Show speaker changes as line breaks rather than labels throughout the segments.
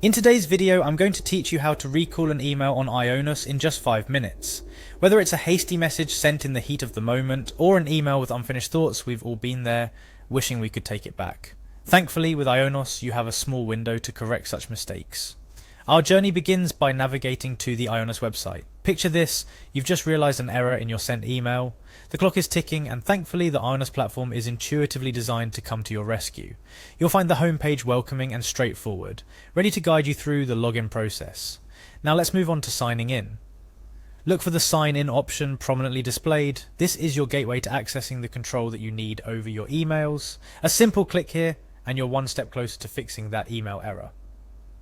In today's video, I'm going to teach you how to recall an email on Ionos in just 5 minutes. Whether it's a hasty message sent in the heat of the moment, or an email with unfinished thoughts, we've all been there, wishing we could take it back. Thankfully, with Ionos, you have a small window to correct such mistakes. Our journey begins by navigating to the Ionos website. Picture this: you've just realized an error in your sent email. The clock is ticking, and thankfully the Ionos platform is intuitively designed to come to your rescue. You'll find the homepage welcoming and straightforward, ready to guide you through the login process. Now let's move on to signing in. Look for the sign in option prominently displayed. This is your gateway to accessing the control that you need over your emails. A simple click here and you're one step closer to fixing that email error.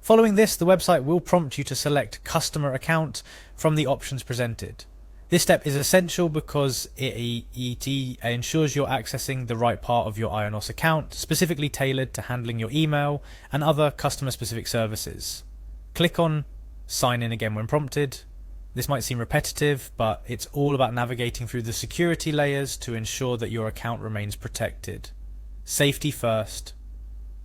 Following this, the website will prompt you to select Customer Account from the options presented. This step is essential because it ensures you're accessing the right part of your Ionos account, specifically tailored to handling your email and other customer-specific services. Click on Sign In again when prompted. This might seem repetitive, but it's all about navigating through the security layers to ensure that your account remains protected. Safety first.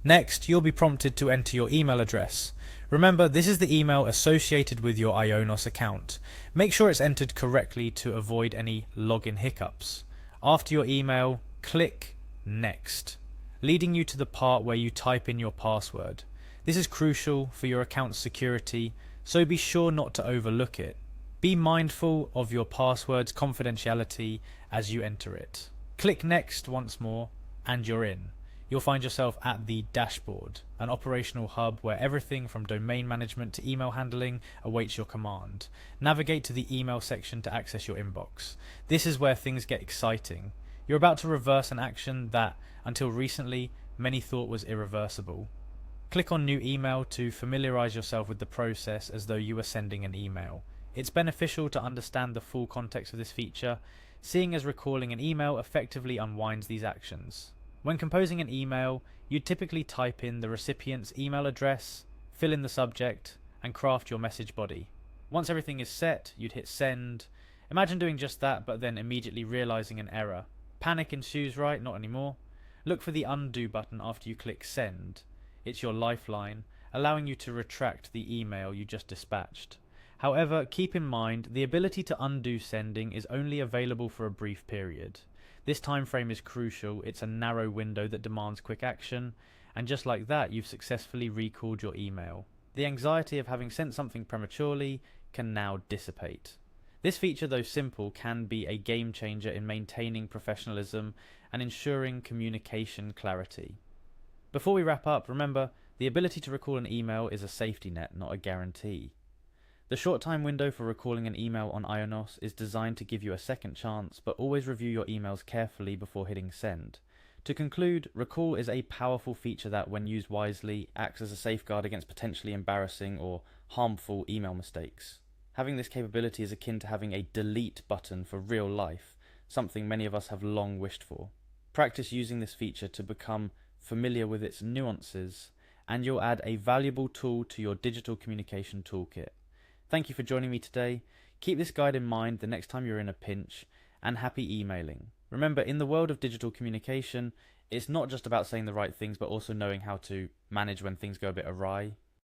Next, you'll be prompted to enter your email address. Remember, this is the email associated with your Ionos account. Make sure it's entered correctly to avoid any login hiccups. After your email, click Next, leading you to the part where you type in your password. This is crucial for your account's security, so be sure not to overlook it. Be mindful of your password's confidentiality as you enter it. Click Next once more, and you're in. You'll find yourself at the dashboard, an operational hub where everything from domain management to email handling awaits your command. Navigate to the email section to access your inbox. This is where things get exciting. You're about to reverse an action that, until recently, many thought was irreversible. Click on New Email to familiarize yourself with the process as though you were sending an email. It's beneficial to understand the full context of this feature, seeing as recalling an email effectively unwinds these actions. When composing an email, you'd typically type in the recipient's email address, fill in the subject, and craft your message body. Once everything is set, you'd hit send. Imagine doing just that, but then immediately realizing an error. Panic ensues, right? Not anymore. Look for the undo button after you click send. It's your lifeline, allowing you to retract the email you just dispatched. However, keep in mind, the ability to undo sending is only available for a brief period. This time frame is crucial. It's a narrow window that demands quick action, and just like that, you've successfully recalled your email. The anxiety of having sent something prematurely can now dissipate. This feature, though simple, can be a game changer in maintaining professionalism and ensuring communication clarity. Before we wrap up, remember, the ability to recall an email is a safety net, not a guarantee. The short time window for recalling an email on Ionos is designed to give you a second chance, but always review your emails carefully before hitting send. To conclude, Recall is a powerful feature that, when used wisely, acts as a safeguard against potentially embarrassing or harmful email mistakes. Having this capability is akin to having a delete button for real life, something many of us have long wished for. Practice using this feature to become familiar with its nuances, and you'll add a valuable tool to your digital communication toolkit. Thank you for joining me today. Keep this guide in mind the next time you're in a pinch, and happy emailing. Remember, in the world of digital communication, it's not just about saying the right things, but also knowing how to manage when things go a bit awry.